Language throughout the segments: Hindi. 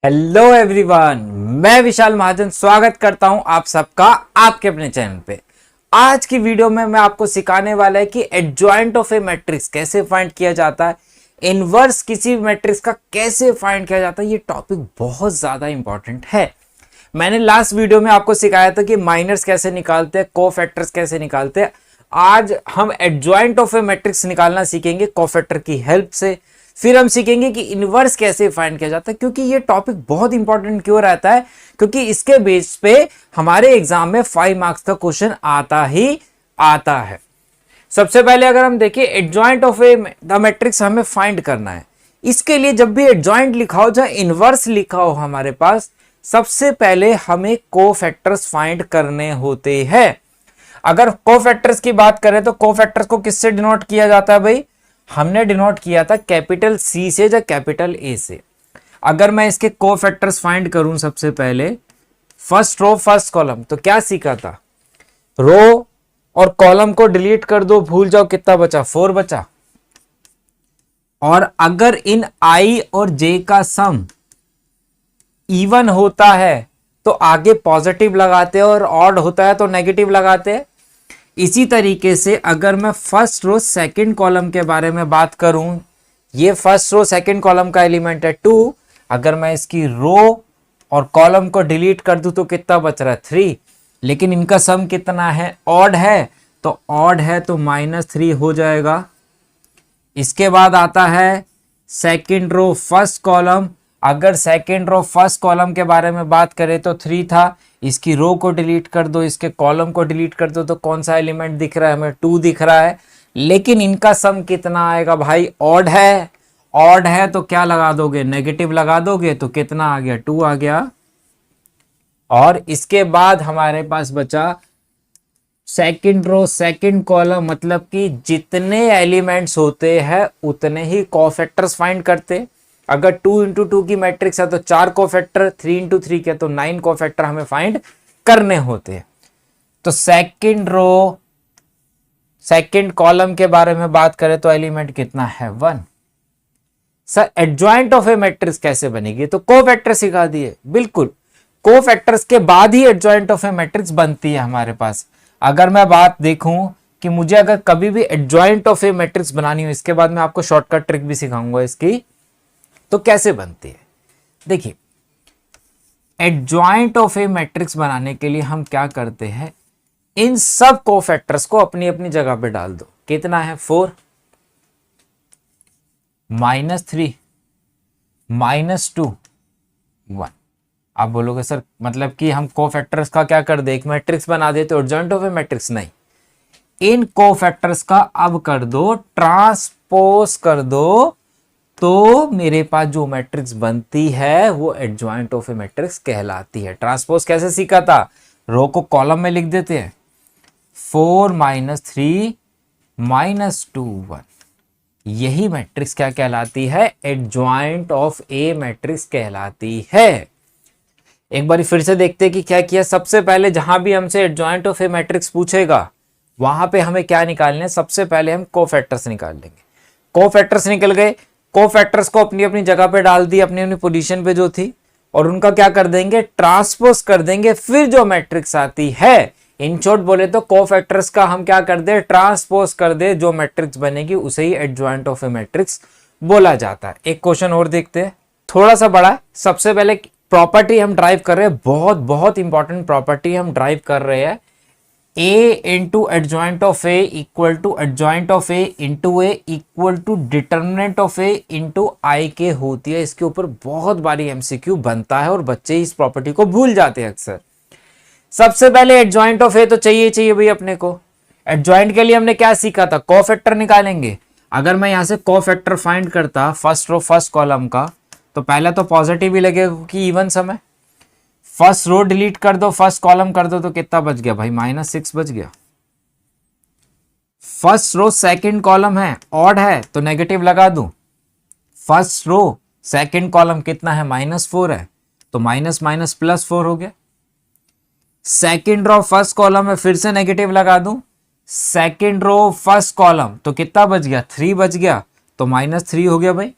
हेलो एवरीवन, मैं विशाल महाजन स्वागत करता हूं आप सबका आपके अपने चैनल पे। आज की वीडियो में मैं आपको सिखाने वाला है कि एडजॉइंट ऑफ ए मैट्रिक्स कैसे फाइंड किया जाता है, इनवर्स किसी मैट्रिक्स का कैसे फाइंड किया जाता है। ये टॉपिक बहुत ज्यादा इंपॉर्टेंट है। मैंने लास्ट वीडियो में आपको सिखाया था कि माइनर्स कैसे निकालते हैं, कोफैक्टर्स कैसे निकालते हैं। आज हम एडजॉइंट ऑफ ए मैट्रिक्स निकालना सीखेंगे कोफैक्टर की हेल्प से। फिर हम सीखेंगे कि इनवर्स कैसे फाइंड किया जाता है, क्योंकि ये टॉपिक बहुत इंपॉर्टेंट क्यों रहता है, क्योंकि इसके बेस पे हमारे एग्जाम में 5 मार्क्स का क्वेश्चन आता ही आता है। सबसे पहले अगर हम देखें adjoint of A the matrix हमें फाइंड करना है। इसके लिए जब भी एडजॉइंट लिखा हो चाहे इनवर्स लिखा हो हमारे पास, सबसे पहले हमें कोफैक्टर्स फाइंड करने होते हैं। अगर कोफैक्टर्स की बात करें तो कोफैक्टर्स को किससे डिनोट किया जाता है भाई? हमने डिनोट किया था कैपिटल सी से या कैपिटल ए से। अगर मैं इसके कोफैक्टर्स फाइंड करूं सबसे पहले फर्स्ट रो फर्स्ट कॉलम, तो क्या सीखा था? रो और कॉलम को डिलीट कर दो, भूल जाओ, कितना बचा? 4 बचा। और अगर इन आई और जे का सम इवन होता है तो आगे पॉजिटिव लगाते हैं और ऑड होता है तो नेगेटिव लगाते हैं। इसी तरीके से अगर मैं फर्स्ट रो सेकंड कॉलम के बारे में बात करूं, ये फर्स्ट रो सेकंड कॉलम का एलिमेंट है 2। अगर मैं इसकी रो और कॉलम को डिलीट कर दूं तो कितना बच रहा है? 3। लेकिन इनका सम कितना है? ऑड है, तो ऑड है तो -3 हो जाएगा। इसके बाद आता है सेकंड रो फर्स्ट कॉलम। अगर सेकंड रो फर्स्ट कॉलम के बारे में बात करें तो 3 था। इसकी रो को डिलीट कर दो, इसके कॉलम को डिलीट कर दो, तो कौन सा एलिमेंट दिख रहा है? हमें 2 दिख रहा है। लेकिन इनका सम कितना आएगा भाई? ऑड है। ऑड है तो क्या लगा दोगे? नेगेटिव लगा दोगे, तो कितना आ गया? 2 आ गया। और इसके बाद हमारे पास बचा सेकंड रो सेकंड कॉलम, मतलब कि जितने एलिमेंट्स होते हैं उतने ही कोफैक्टर्स फाइंड करते। अगर 2 इंटू 2 की मैट्रिक्स है तो 4 कोफैक्टर, 3 इंटू 3 के तो 9 कोफैक्टर हमें फाइंड करने होते हैं। तो सेकंड रो सेकंड कॉलम के बारे में बात करें तो एलिमेंट कितना है? 1। Sir adjoint of A matrix कैसे बनेगी? तो कोफैक्टर सिखा दिए। बिल्कुल, कोफैक्टर्स के बाद ही एडजॉइंट ऑफ ए मैट्रिक्स बनती है हमारे पास। अगर मैं बात देखूं कि मुझे अगर कभी भी एडजॉइंट ऑफ ए मैट्रिक्स बनानी हो, इसके बाद मैं आपको शॉर्टकट ट्रिक भी सिखाऊंगा इसकी, तो कैसे बनती है। देखिए, एडजॉइंट ऑफ ए मैट्रिक्स बनाने के लिए हम क्या करते हैं, इन सब कोफैक्टर्स को अपनी अपनी जगह पे डाल दो। कितना है? 4 -3 -2 1। आप बोलोगे सर मतलब कि हम कोफैक्टर्स का क्या कर दे, एक मैट्रिक्स बना देते तो एडजॉइंट ऑफ ए मैट्रिक्स? नहीं, इन कोफैक्टर्स का अब कर दो ट्रांसपोज कर दो, तो मेरे पास जो मैट्रिक्स बनती है वो एडजॉइंट ऑफ ए मैट्रिक्स कहलाती है। ट्रांसपोज कैसे सीखा था? रो को कॉलम में लिख देते हैं, 4 -3 -2 1। यही मैट्रिक्स क्या कहलाती है? एडजॉइंट ऑफ ए मैट्रिक्स कहलाती है। एक बार फिर से देखते हैं कि क्या किया। सबसे पहले जहां भी हमसे एडजॉइंट ऑफ ए मैट्रिक्स पूछेगा वहां पे हमें क्या निकालना है? सबसे पहले हम कोफैक्टर्स निकाल लेंगे। कोफैक्टर्स निकल गए, कोफैक्टर्स को अपनी अपनी जगह पे डाल दी, अपनी अपनी पोजीशन पे जो थी, और उनका क्या कर देंगे? ट्रांसपोज कर देंगे। फिर जो मैट्रिक्स आती है, इन शॉर्ट बोले तो कोफैक्टर्स का हम क्या कर दे? ट्रांसपोज कर दे। जो मैट्रिक्स बनेगी उसे ही एडजॉइंट ऑफ ए मैट्रिक्स बोला जाता है। एक क्वेश्चन और देखते हैं, थोड़ा सा बड़ा है। सबसे पहले प्रॉपर्टी हम ड्राइव कर रहे हैं, बहुत बहुत इंपॉर्टेंट प्रॉपर्टी हम ड्राइव कर रहे हैं। A into adjoint of A equal to adjoint of A into A equal to determinant of A into I के होती है। इसके ऊपर बहुत बारी एमसीक्यू बनता है और बच्चे इस प्रॉपर्टी को भूल जाते हैं अक्सर। सबसे पहले एडजॉइंट ऑफ ए तो चाहिए भाई अपने को। एडजॉइंट के लिए हमने क्या सीखा था? कोफैक्टर निकालेंगे। अगर मैं यहां से कोफैक्टर फाइंड करता फर्स्ट रो फर्स्ट कॉलम का, तो पहला तो पॉजिटिव ही लगेगा क्योंकि इवन सम है। फर्स्ट रो डिलीट कर दो, फर्स्ट कॉलम कर दो, तो कितना बच गया भाई? -6 बच गया। फर्स्ट रो सेकंड कॉलम है, ऑड है तो नेगेटिव लगा दूं। फर्स्ट रो सेकंड कॉलम कितना है? -4 है, तो माइनस माइनस +4 हो गया। सेकंड रो फर्स्ट कॉलम है, फिर से नेगेटिव लगा दूं। सेकंड रो फर्स्ट कॉलम तो कितना बच गया? 3 बच गया, तो -3 हो गया भाई।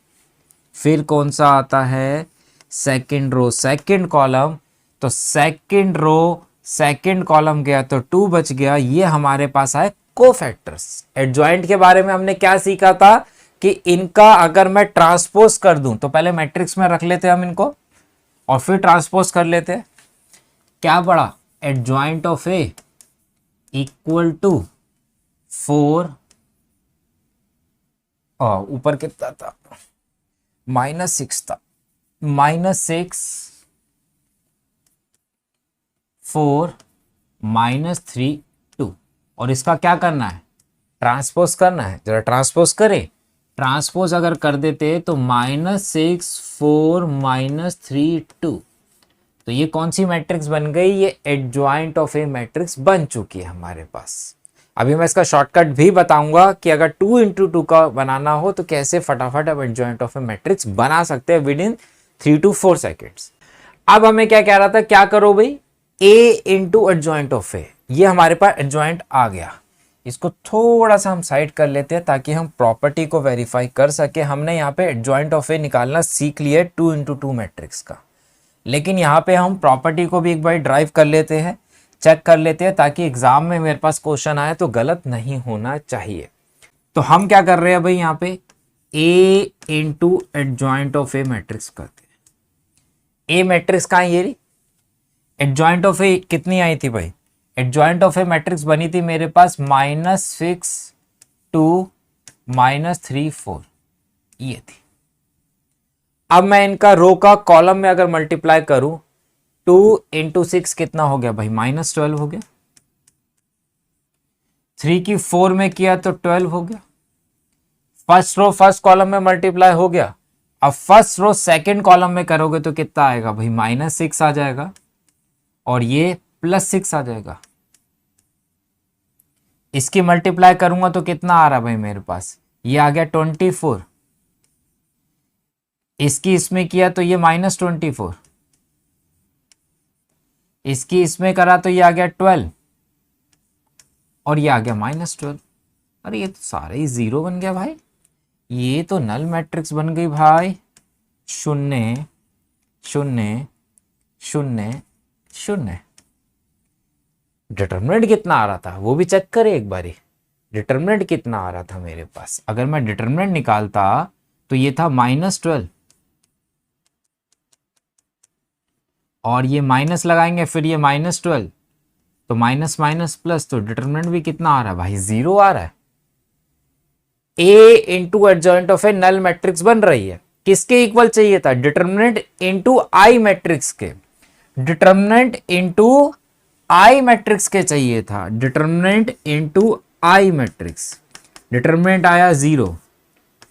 फिर कौन सा आता है? सेकंड रो सेकंड कॉलम, तो सेकंड रो सेकंड कॉलम गया तो 2 बच गया। ये हमारे पास आए कोफैक्टर्स। एडजॉइंट के बारे में हमने क्या सीखा था कि इनका अगर मैं ट्रांसपोज कर दूं, तो पहले मैट्रिक्स में रख लेते हम इनको और फिर ट्रांसपोज कर लेते हैं। क्या पढ़ा? Adjoint of A equal to 4, ऊपर कितना था? -6 था, -6 4 -3 2। और इसका क्या करना है? ट्रांसपोज करना है। जरा ट्रांसपोज करें। ट्रांसपोज अगर कर देते तो -6 4 -3 2, तो ये कौन सी मैट्रिक्स बन गई? ये एडजॉइंट ऑफ ए मैट्रिक्स बन चुकी है हमारे पास। अभी मैं इसका शॉर्टकट भी बताऊंगा कि अगर 2 × 2 का बनाना हो तो कैसे फटाफट अब एडजॉइंट ऑफ ए मैट्रिक्स बना सकते हैं विद इन 3 to 4 सेकेंड्स। अब हमें क्या कह रहा था? क्या करो भाई? ए इंटू एडजॉइंट ऑफ ए। ये हमारे पास एडजॉइंट आ गया। इसको थोड़ा सा हम साइड कर लेते हैं ताकि हम प्रॉपर्टी को वेरीफाई कर सके। हमने यहाँ पे एडजॉइंट ऑफ ए निकालना सीख लिया 2 × 2 मैट्रिक्स का, लेकिन यहाँ पे हम प्रॉपर्टी को भी एक बार ड्राइव कर लेते हैं, चेक कर लेते हैं, ताकि एग्जाम में मेरे पास क्वेश्चन आए तो गलत नहीं होना चाहिए। तो हम क्या कर रहे हैं भाई? यहाँ पे A into adjoint of A matrix करते हैं। ए मैट्रिक्स कहाँ है? ये रही। एडजॉइंट ऑफ ए कितनी आई थी भाई? एडजॉइंट ऑफ ए मैट्रिक्स बनी थी मेरे पास -6 2 -3 4, ये थी। अब मैं इनका रो का कॉलम में अगर मल्टीप्लाई करूं, 2 × 6 कितना हो गया भाई? -12 हो गया। 3 की 4 में किया तो 12 हो गया। फर्स्ट रो फर्स्ट कॉलम में मल्टीप्लाई हो गया। अब फर्स्ट रो सेकंड कॉलम में करोगे तो कितना आएगा भाई? -6 आ जाएगा और ये +6 आ जाएगा। इसकी मल्टीप्लाई करूंगा तो कितना आ रहा भाई मेरे पास? ये आ गया 24। इसकी इसमें किया तो ये -24। इसकी इसमें करा तो ये आ गया 12 और ये आ गया -12। अरे ये तो सारे ही 0 बन गया भाई। ये तो नल मैट्रिक्स बन गई भाई। 0 0 0 0। डिटरमिनेंट कितना आ रहा था वो भी चेक करें एक बारी। डिटरमिनेंट कितना आ रहा था मेरे पास? अगर मैं डिटरमिनेंट निकालता तो ये था -12 और ये माइनस लगाएंगे, फिर ये -12, तो माइनस माइनस प्लस, तो डिटरमिनेंट भी कितना आ रहा है भाई? 0 आ रहा है। A into adjoint of A null matrix बन रही है। किसके इक्वल चाहिए था? डिटरमिनेंट इंटू आई मैट्रिक्स के। डिटरमिनेंट इंटू आई मैट्रिक्स के चाहिए था। Determinant into I matrix. Determinant आया 0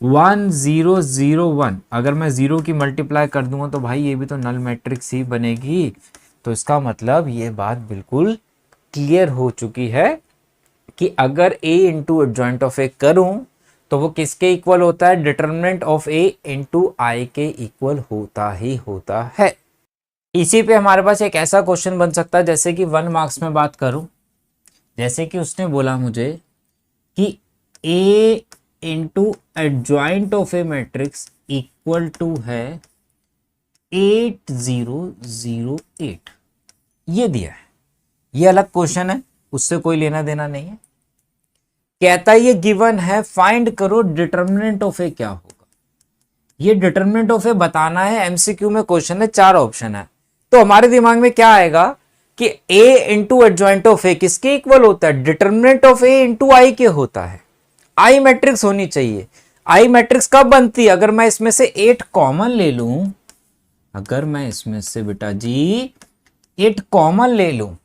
1 0 0 1। अगर मैं 0 की मल्टीप्लाई कर दूंगा तो भाई ये भी तो नल मैट्रिक्स ही बनेगी। तो इसका मतलब ये बात बिल्कुल क्लियर हो चुकी है कि अगर ए इंटू एडजॉइंट ऑफ ए करूं तो वो किसके इक्वल होता है? Determinant of A into I के इक्वल होता ही होता है। इसी पे हमारे पास एक ऐसा क्वेश्चन बन सकता है, जैसे कि 1 मार्क्स में बात करूं, जैसे कि उसने बोला मुझे कि A into adjoint of A matrix equal to है 8008। ये दिया है, ये अलग क्वेश्चन है, उससे कोई लेना देना नहीं है। कहता है ये गिवन है, फाइंड करो डिटरमिनेंट ऑफ ए क्या होगा। ये डिटरमिनेंट ऑफ ए बताना है। एमसीक्यू में क्वेश्चन है, 4 ऑप्शन है। तो हमारे दिमाग में क्या आएगा कि ए इंटू एडजॉइंट ऑफ ए किसके इक्वल होता है? Determinant of A into I के होता है। आई मैट्रिक्स होनी चाहिए। आई मैट्रिक्स कब बनती है? अगर मैं इसमें से 8 कॉमन ले लूं, अगर मैं इसमें से बेटा जी 8 कॉमन ले लूं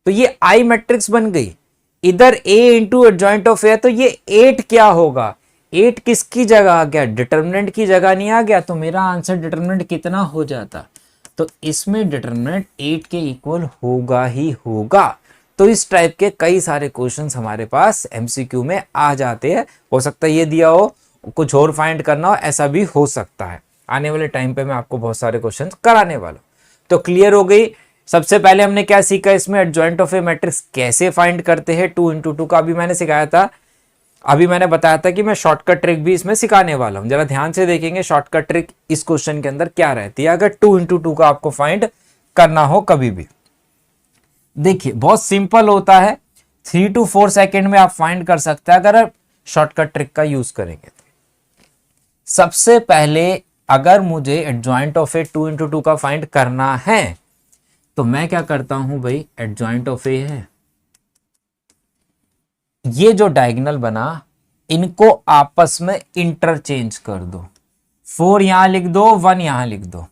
तो ये आई मैट्रिक्स बन गई। इधर ए इंटू एडजॉइंट ऑफ ए, तो ये 8 क्या होगा? 8 किसकी जगह आ गया? डिटरमिनेंट की जगह नहीं आ गया। तो मेरा आंसर डिटरमिनेंट कितना हो जाता? तो इसमें डिटरमिनेंट 8 के इक्वल होगा ही होगा। तो इस टाइप के कई सारे क्वेश्चंस हमारे पास एमसीक्यू में आ जाते हैं। हो सकता है ये दिया हो, कुछ और फाइंड करना हो, ऐसा भी हो सकता है। आने वाले टाइम पे मैं आपको बहुत सारे क्वेश्चंस कराने वाला हूं। तो क्लियर हो गई। सबसे पहले हमने क्या सीखा इसमें? एडजॉइंट ऑफ ए मैट्रिक्स कैसे फाइंड करते हैं 2 × 2 का, अभी मैंने सिखाया था। अभी मैंने बताया था कि मैं शॉर्टकट ट्रिक भी इसमें सिखाने वाला हूं, जरा ध्यान से देखेंगे शॉर्टकट ट्रिक इस क्वेश्चन के अंदर क्या रहती है अगर 2 into 2 का आपको फाइंड करना हो कभी भी। देखिए बहुत सिंपल होता है, 3 to 4 सेकेंड में आप फाइंड कर सकते हैं अगर शॉर्टकट ट्रिक का यूज करेंगे। सबसे पहले अगर मुझे एडजॉइंट ऑफ ए 2 into 2 का फाइंड करना है तो मैं क्या करता हूं भाई, एडजॉइंट ऑफ ए है, ये जो डायगोनल बना इनको आपस में इंटरचेंज कर दो। 4 यहां लिख दो, 1 यहां लिख दो,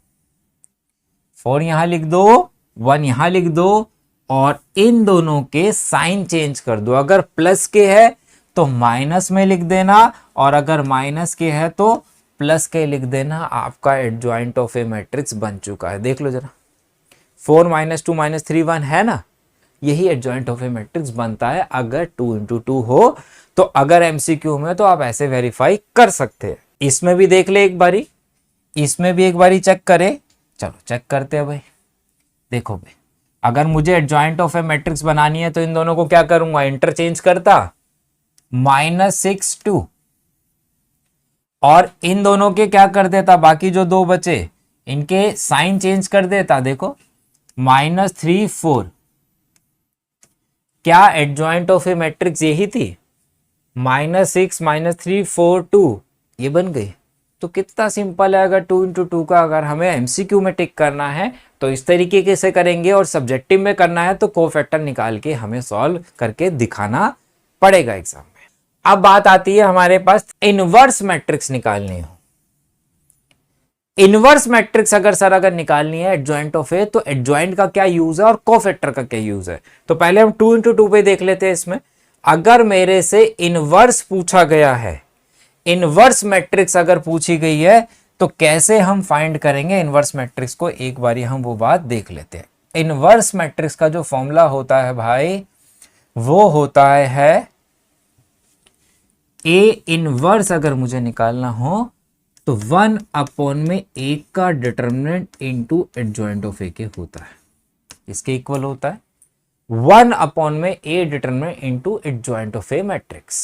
4 यहां लिख दो, 1 यहां लिख दो, और इन दोनों के साइन चेंज कर दो। अगर प्लस के है तो माइनस में लिख देना, और अगर माइनस के है तो प्लस के लिख देना। आपका एडजॉइंट ऑफ ए मैट्रिक्स बन चुका है। देख लो जरा, 4 - 2 - 3 1 है ना, यही एडजॉइंट ऑफ ए मैट्रिक्स बनता है अगर 2 into 2 हो। तो अगर एमसीक्यू में तो आप ऐसे वेरीफाई कर सकते हैं। इसमें भी देख ले एक बारी, इसमें भी एक बारी चेक करें। चलो चेक करते हैं भाई। देखो भाई, अगर मुझे एडजॉइंट ऑफ ए मैट्रिक्स बनानी है तो इन दोनों को क्या करूंगा, इंटरचेंज करता, -6 2, और इन दोनों के क्या कर देता, बाकी जो दो बचे इनके साइन चेंज कर देता। देखो -3 4, क्या एडजॉइंट ऑफ ए मैट्रिक्स यही थी, -6 -3 4 2, ये बन गई। तो कितना सिंपल है। अगर 2 into 2 का अगर हमें एमसीक्यू में टिक करना है तो इस तरीके से करेंगे, और सब्जेक्टिव में करना है तो कोफैक्टर निकाल के हमें सॉल्व करके दिखाना पड़ेगा एग्जाम में। अब बात आती है हमारे पास इनवर्स मैट्रिक्स निकालनी हो। इनवर्स मैट्रिक्स अगर सर अगर निकालनी है एडजॉइंट ऑफ ए, तो एडजॉइंट का क्या यूज है और कोफैक्टर का क्या यूज है। तो पहले हम 2 into 2 पे देख लेते हैं। इसमें अगर मेरे से इनवर्स पूछा गया है, इनवर्स मैट्रिक्स अगर पूछी गई है तो कैसे हम फाइंड करेंगे इनवर्स मैट्रिक्स को, एक बारी हम वो बात देख लेते हैं। इनवर्स मैट्रिक्स का जो फॉर्मूला होता है भाई, वो होता है ए इनवर्स अगर मुझे निकालना हो तो 1 अपॉन में ए का डिटर्मिनेंट इनटू एडजॉइंट ऑफ ए के होता है, इसके इक्वल होता है 1 अपॉन में ए determinant into adjoint of A matrix.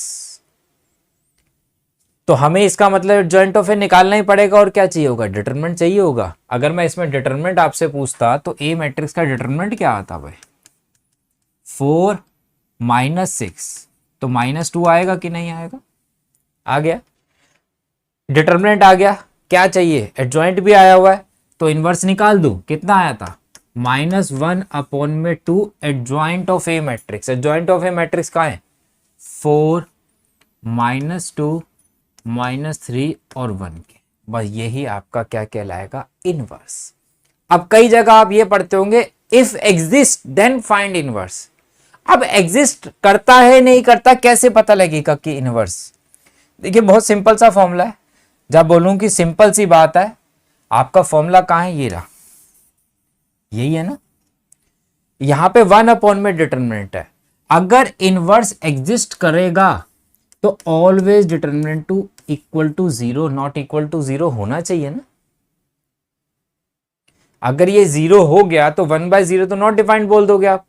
तो हमें इसका मतलब एडजॉइंट ऑफ ए निकालना ही पड़ेगा, और क्या चाहिए होगा, डिटरमिनेंट चाहिए होगा। अगर मैं इसमें डिटरमिनेंट आपसे पूछता तो ए मैट्रिक्स का डिटरमिनेंट क्या आता भाई, 4 -6, तो -2 आएगा कि नहीं आएगा, आ गया डिटरमिनेंट आ गया। क्या चाहिए, एडजॉइंट भी आया हुआ है, तो इनवर्स निकाल दूं, कितना आया था -1 अपॉन में 2 adjoint of A matrix. Adjoint of A matrix कहाँ है, 4 -2 -3 और 1 के, बस यही आपका क्या कहलाएगा, इनवर्स। अब कई जगह आप ये पढ़ते होंगे if exist then find inverse. अब एग्जिस्ट करता है नहीं करता, कैसे पता लगेगा कि इनवर्स। देखिए बहुत सिंपल सा फॉर्मूला है। जब बोलूं कि सिंपल सी बात है, आपका फॉर्मूला कहां है, ये रहा, यही है ना। यहां पे 1 अपॉन में डिटरमिनेंट है, अगर इनवर्स एग्जिस्ट करेगा तो always determinant to equal to 0 not equal to 0 होना चाहिए ना। अगर ये 0 हो गया तो 1/0 तो नॉट डिफाइंड बोल दोगे आप।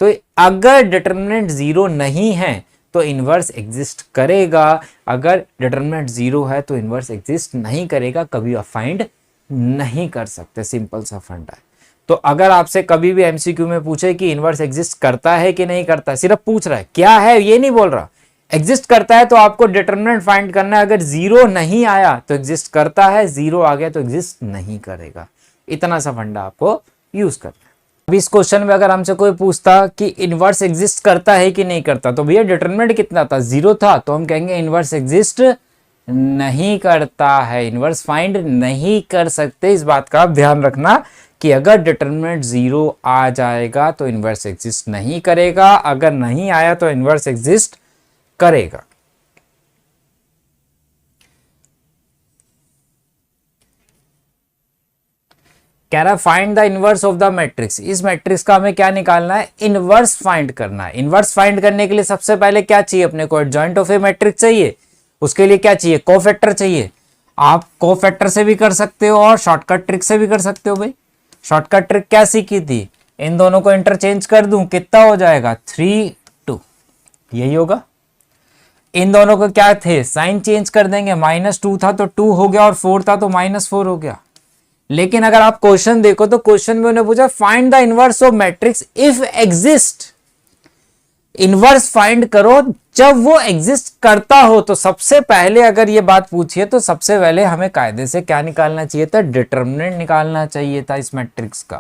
तो अगर डिटरमिनेंट 0 नहीं है तो इनवर्स एग्जिस्ट करेगा, अगर डिटरमिनेंट 0 है तो इनवर्स एग्जिस्ट नहीं करेगा, कभी आप फाइंड नहीं कर सकते। सिंपल सा फंडा है। तो अगर आपसे कभी भी एमसीक्यू में पूछे कि इनवर्स एग्जिस्ट करता है कि नहीं करता, सिर्फ पूछ रहा है क्या है, ये नहीं बोल रहा। एग्जिस्ट करता है तो आपको डिटरमिनेंट फाइंड करना है, अगर 0 नहीं आया तो एग्जिस्ट करता है, 0 आ गया तो एग्जिस्ट नहीं करेगा। इतना सा फंडा आपको यूज करना है। अब इस क्वेश्चन में अगर हमसे कोई पूछता कि इनवर्स एग्जिस्ट करता है कि नहीं करता, तो भैया डिटरमिनेंट कितना था, 0 था, तो हम कहेंगे इनवर्स एग्जिस्ट नहीं करता है, इनवर्स फाइंड नहीं कर सकते। इस बात का आप ध्यान रखना कि अगर डिटरमिनेंट 0 आ जाएगा तो इनवर्स एग्जिस्ट नहीं करेगा, अगर नहीं आया तो इनवर्स एग्जिस्ट करेगा। कह रहा find the inverse of the matrix. इस मैट्रिक्स का हमें क्या निकालना है, इनवर्स फाइंड करना है। इनवर्स फाइंड करने के लिए सबसे पहले क्या चाहिए अपने को, एडजॉइंट ऑफ ए मैट्रिक्स चाहिए। उसके लिए क्या चाहिए, कोफैक्टर चाहिए। आप कोफैक्टर से भी कर सकते हो और शॉर्टकट ट्रिक से भी कर सकते हो। भाई शॉर्टकट ट्रिक क्या सीखी थी, इन दोनों को इंटरचेंज कर दूं, कितना हो जाएगा 3 2, यही होगा। इन दोनों को क्या थे, साइन चेंज कर देंगे, -2 था तो 2 हो गया और 4 था तो -4 हो गया। लेकिन अगर आप क्वेश्चन देखो तो क्वेश्चन में उन्हें पूछा find the inverse of matrix if exist. Inverse find करो जब वो एग्जिस्ट करता हो। तो सबसे पहले अगर ये बात पूछिए तो सबसे पहले हमें कायदे से क्या निकालना चाहिए था, डिटर्मिनेंट निकालना चाहिए था इस मैट्रिक्स का।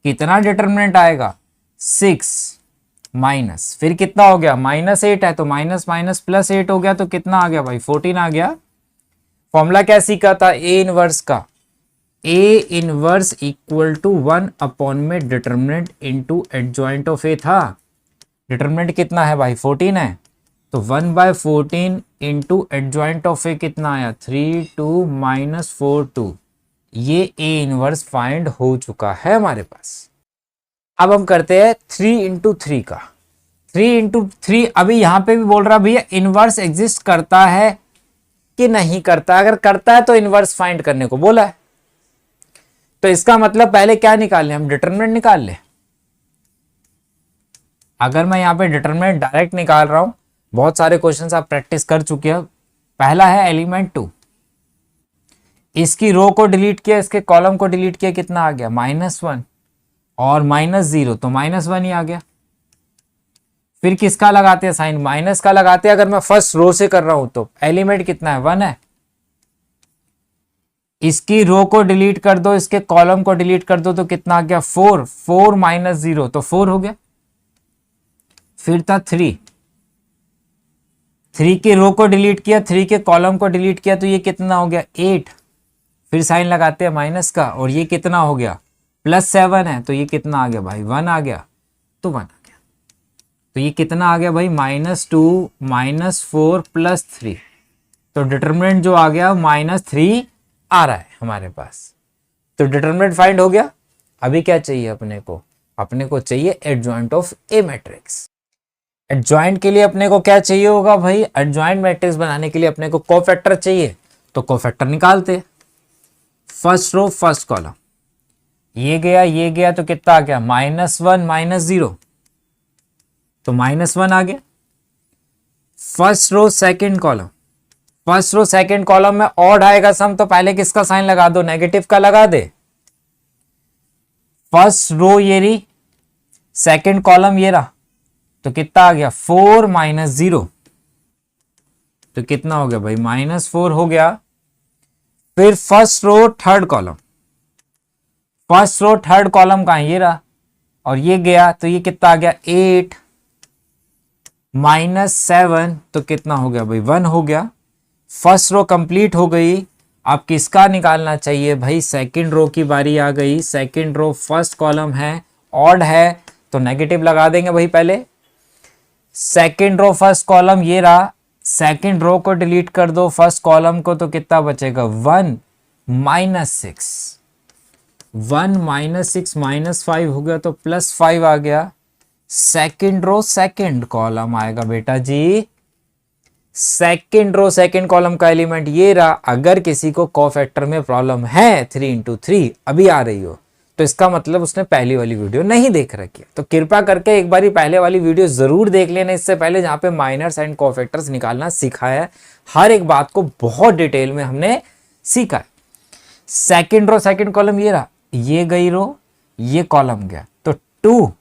कितना डिटर्मिनेंट आएगा, 6 माइनस, फिर कितना हो गया, -8 है तो माइनस माइनस प्लस 8 हो गया तो कितना आ गया भाई, 14 आ गया। फॉर्मूला क्या सीखा था, ए इनवर्स का, A inverse equal to 1 upon में determinant into adjoint of A था। डिटर्मिनेंट कितना है भाई, 14 है तो 1/14 इंटू एडजॉइंट ऑफ ए कितना आया, 3 2 -4 2। ये ए इनवर्स फाइंड हो चुका है हमारे पास। अब हम करते हैं 3 इंटू 3 का। 3 इंटू 3 अभी यहां पे भी बोल रहा भैया इनवर्स एग्जिस्ट करता है कि नहीं करता। अगर करता है तो इनवर्स फाइंड करने को बोला है, तो इसका मतलब पहले क्या निकाल लें हम, डिटर्मिनेंट निकाल लें। अगर मैं यहाँ पे डिटर्मिनेंट डायरेक्ट निकाल रहा हूं, बहुत सारे क्वेश्चंस आप प्रैक्टिस कर चुके हो। पहला है एलिमेंट 2, इसकी रो को डिलीट किया, इसके कॉलम को डिलीट किया, कितना आ गया, -1 और -0 तो -1 ही आ गया। फिर किसका लगाते हैं साइन, माइनस का लगाते हैं। अगर मैं फर्स्ट रो से कर रहा हूं तो एलिमेंट कितना है, 1 है। इसकी रो को डिलीट कर दो, इसके कॉलम को डिलीट कर दो तो कितना आ गया, 4 4 -0 तो 4 हो गया। फिर था 3 की रो को डिलीट किया, 3 के कॉलम को डिलीट किया तो ये कितना हो गया, 8। फिर साइन लगाते हैं माइनस का और ये कितना हो गया, +7 है तो ये कितना आ गया भाई, 1 आ गया तो 1 आ गया। तो ये कितना आ गया भाई, -2 -4 +3 तो डिटर्मिनेंट जो आ गया -3 आ रहा है हमारे पास। तो डिटर्मिनेंट फाइंड हो गया। अभी क्या चाहिए अपने को चाहिए adjoint of A matrix. Adjoint के लिए अपने को क्या चाहिए होगा भाई, एडजॉइंट मैट्रिक्स बनाने के लिए अपने को कोफैक्टर चाहिए। तो कोफैक्टर निकालते, फर्स्ट रो फर्स्ट कॉलम, ये गया तो कितना आ गया, -1 -0 तो -1 आ गया। First row second column, first row second column में ऑड आएगा सम तो पहले किसका साइन लगा दो, नेगेटिव का लगा दे। फर्स्ट रो ये रही, सेकंड कॉलम ये रहा तो कितना आ गया, 4 -0 तो कितना हो गया भाई, -4 हो गया। फिर first row third column, first row third column का ये रहा और ये गया तो ये कितना आ गया, 8 -7 तो कितना हो गया भाई, 1 हो गया। फर्स्ट रो कंप्लीट हो गई। अब किसका निकालना चाहिए भाई, सेकंड रो की बारी आ गई। सेकंड रो फर्स्ट कॉलम है, ऑड है तो नेगेटिव लगा देंगे भाई पहले। सेकंड रो फर्स्ट कॉलम ये रहा, सेकंड रो को डिलीट कर दो, फर्स्ट कॉलम को तो कितना बचेगा, 1 -6 1 -6 -5 हो गया तो +5 आ गया। सेकंड रो सेकंड कॉलम आएगा बेटा जी, सेकंड रो सेकंड कॉलम का एलिमेंट ये रहा। अगर किसी को कोफैक्टर में प्रॉब्लम है 3 इंटू 3 अभी आ रही हो तो इसका मतलब उसने पहली वाली वीडियो नहीं देख रखी है। तो कृपया करके एक बारी पहले वाली वीडियो जरूर देख लेना इससे पहले, जहां पे माइनर्स एंड कोफैक्टर्स निकालना सिखाया है। हर एक बात को बहुत डिटेल में हमने सीखा है। सेकंड रो सेकंड कॉलम ये रहा, ये गई रो, ये कॉलम गया तो 2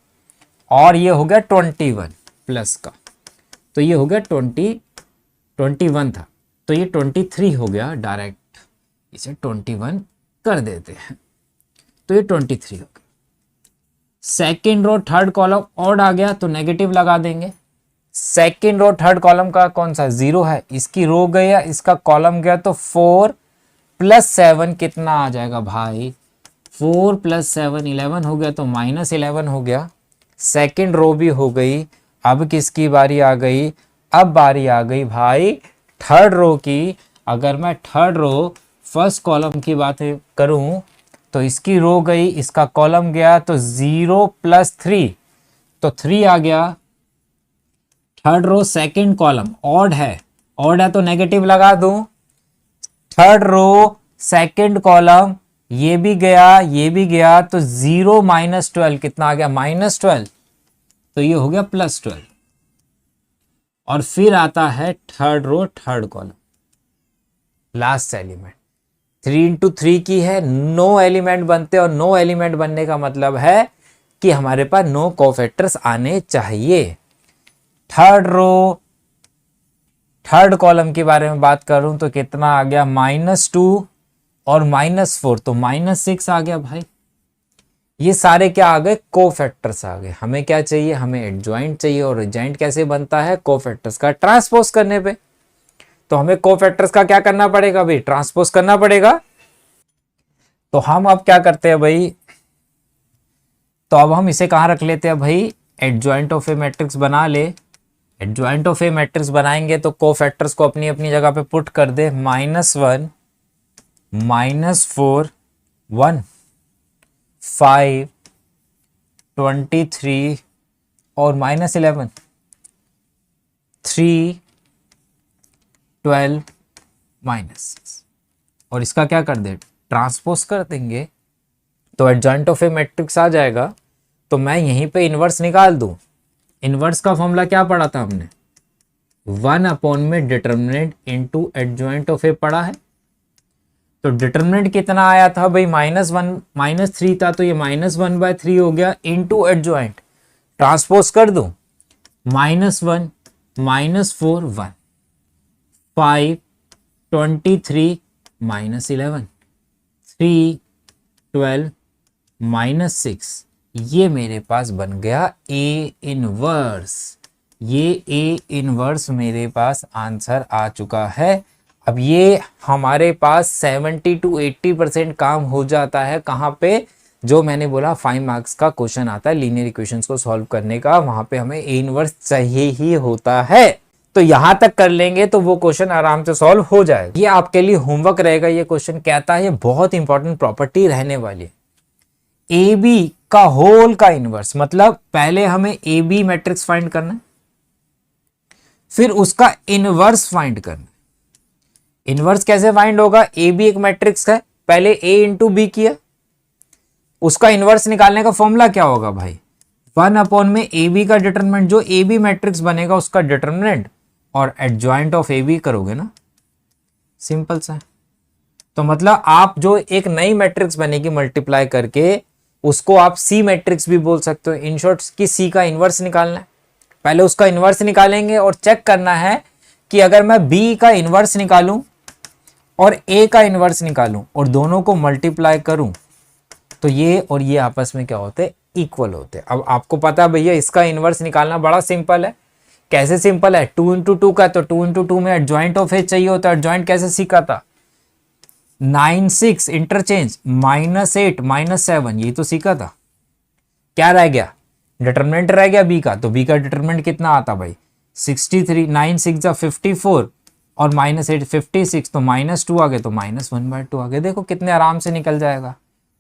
और ये हो गया 21 प्लस का तो ये हो गया 21 था तो ये 23 हो गया। डायरेक्ट इसे 21 कर देते हैं तो ये 23 हो गया। Second row third column odd आ गया तो नेगेटिव लगा देंगे। सेकेंड रो थर्ड कॉलम का कौन सा 0 है, इसकी रो गया, इसका कॉलम गया तो 4 + 7 कितना आ जाएगा भाई, 4 + 7 11 हो गया तो -11 हो गया। सेकेंड रो भी हो गई। अब किसकी बारी आ गई, अब बारी आ गई भाई थर्ड रो की। अगर मैं थर्ड रो फर्स्ट कॉलम की बात करूं तो इसकी रो गई, इसका कॉलम गया तो 0 + 3 तो 3 आ गया। Third row second column odd है तो नेगेटिव लगा दूं। थर्ड रो सेकंड कॉलम ये भी गया तो 0 -12 कितना आ गया, -12 तो ये हो गया +12। और फिर आता है third row third column, last element. 3 into 3 की है, 9 एलिमेंट बनते, और 9 एलिमेंट बनने का मतलब है कि हमारे पास 9 कोफैक्टर्स आने चाहिए। थर्ड रो थर्ड कॉलम के बारे में बात करूं तो कितना आ गया, -2 और -4, तो -6 आ गया भाई। ये सारे क्या आ गए, कोफैक्टर्स आ गए। हमें क्या चाहिए, हमें एडजॉइंट चाहिए, और एडजॉइंट कैसे बनता है, कोफैक्टर्स का ट्रांसपोज करने पे। तो हमें कोफैक्टर्स का क्या करना पड़ेगा भाई, ट्रांसपोज करना पड़ेगा। तो हम अब क्या करते हैं भाई, तो अब हम इसे कहाँ रख लेते हैं भाई, एडजॉइंट ऑफ ए मैट्रिक्स बना ले। एडजॉइंट ऑफ ए मैट्रिक्स बनाएंगे तो कोफैक्टर्स को अपनी अपनी जगह पे पुट कर दे, -1 -4 1 5 23 और -11 3 12 -6, और इसका क्या कर दे, ट्रांसपोज कर देंगे तो एडजॉइंट ऑफ ए मैट्रिक्स आ जाएगा। तो मैं यहीं पे इनवर्स निकाल दूं। इनवर्स का फॉर्मूला क्या पढ़ा था हमने, 1 में डिटर्मिनेंट इनटू एडजॉइंट ऑफ ए पढ़ा है। तो डिटर्मिनेंट कितना आया था भाई, -1 -3 था, तो ये -1/3 हो गया इनटू एडजॉइंट, ट्रांसपोज कर दूं, -1 -4 1 5 23 -11 3 12 -6, ये मेरे पास बन गया ए इनवर्स। ये ए इनवर्स मेरे पास आंसर आ चुका है। अब ये हमारे पास 70 to 80% काम हो जाता है। कहाँ पे, जो मैंने बोला 5 मार्क्स का क्वेश्चन आता है लीनियर इक्वेशंस को सॉल्व करने का, वहां पे हमें ए इनवर्स चाहिए ही होता है। तो यहां तक कर लेंगे तो वो क्वेश्चन आराम से सॉल्व हो जाएगा। ये आपके लिए होमवर्क रहेगा। ये क्वेश्चन कहता है, ये बहुत इंपॉर्टेंट प्रॉपर्टी रहने वाली है, ए बी का होल का इनवर्स। मतलब पहले हमें ए बी मैट्रिक्स फाइंड करना है, फिर उसका इनवर्स फाइंड करना है। इनवर्स कैसे फाइंड होगा, ए बी एक मैट्रिक्स है, पहले ए इंटू बी किया, उसका इनवर्स निकालने का फॉर्मूला क्या होगा भाई, 1 में ए बी का डिटरमिनेंट, जो ए बी मैट्रिक्स बनेगा उसका डिटरमिनेंट, और एडजॉइंट ऑफ ए बी करोगे ना, सिंपल सा है। तो मतलब आप जो एक नई मैट्रिक्स बनेगी मल्टीप्लाई करके, उसको आप सी मैट्रिक्स भी बोल सकते हो। इन शॉर्ट की सी का इनवर्स निकालना है, पहले उसका इनवर्स निकालेंगे और चेक करना है कि अगर मैं बी का इनवर्स निकालूं और ए का इनवर्स निकालूं और दोनों को मल्टीप्लाई करूं तो ये और ये आपस में क्या होते हैं, इक्वल होते हैं। अब आपको पता है भैया इसका इनवर्स निकालना बड़ा सिंपल है। कैसे सिंपल है, 2 इंटू 2 का, तो 2 इंटू 2 में एडजॉइंट ऑफ ए चाहिए होता है। एडजॉइंट कैसे सीखा था, 9 6 इंटरचेंज, -8 -7, ये तो सीखा था। क्या रह गया, डिटरमिनेंट रह गया बी का, तो बी का डिटरमिनेंट कितना आता भाई, 63, 9 6 जा 54 और -8 56, तो -2 आ गए, तो -1/2 आ गए। देखो कितने आराम से निकल जाएगा।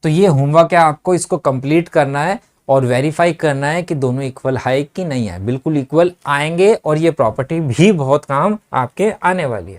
तो ये होमवर्क है, आपको इसको कंप्लीट करना है और वेरीफाई करना है कि दोनों इक्वल है कि नहीं है। बिल्कुल इक्वल आएंगे, और ये प्रॉपर्टी भी बहुत काम आपके आने वाली है।